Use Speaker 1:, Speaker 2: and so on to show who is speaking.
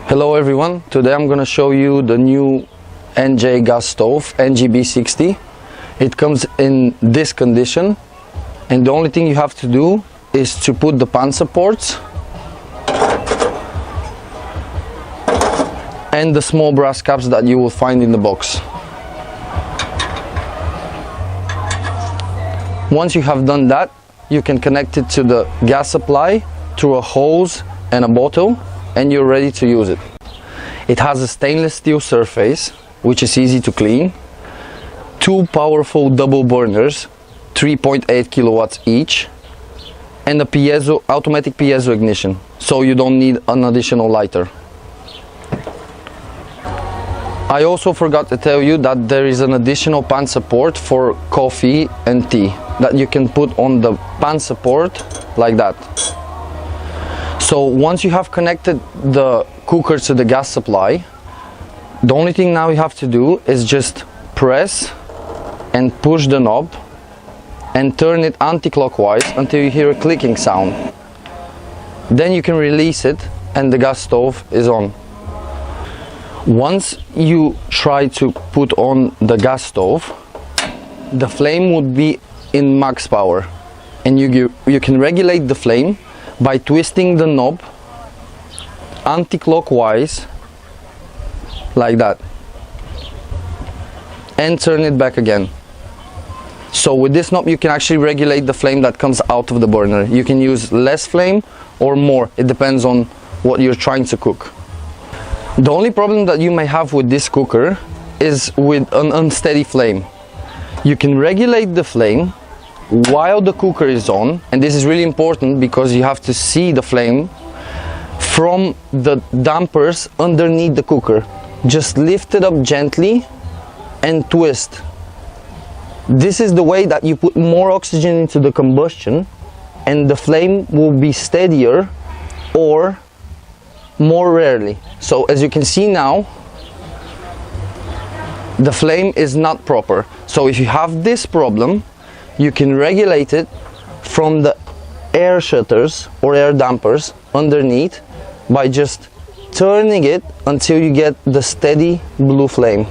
Speaker 1: Hello everyone, today I'm going to show you the new NJ gas stove, NGB-60. It comes in this condition, and the only thing you have to do is to put the pan supports and the small brass caps that you will find in the box. Once you have done that, you can connect it to the gas supply through a hose and a bottle, and you're ready to use it. It has a stainless steel surface, which is easy to clean, two powerful double burners, 3.8 kilowatts each, and a automatic piezo ignition, so you don't need an additional lighter. I also forgot to tell you that there is an additional pan support for coffee and tea that you can put on the pan support like that. So once you have connected the cooker to the gas supply, the only thing now you have to do is just press and push the knob and turn it anti-clockwise until you hear a clicking sound. Then you can release it and the gas stove is on. Once you try to put on the gas stove, the flame would be in max power, and you can regulate the flame by twisting the knob anti-clockwise like that and turn it back again. So with this knob you can actually regulate the flame that comes out of the burner. You can use less flame or more, it depends on what you're trying to cook. The only problem that you may have with this cooker is with an unsteady flame. You can regulate the flame while the cooker is on, and this is really important because you have to see the flame from the dampers underneath the cooker. Just lift it up gently and twist. This is the way that you put more oxygen into the combustion, and the flame will be steadier or more rarely. So as you can see now, the flame is not proper. So if you have this problem, you can regulate it from the air shutters or air dampers underneath by just turning it until you get the steady blue flame.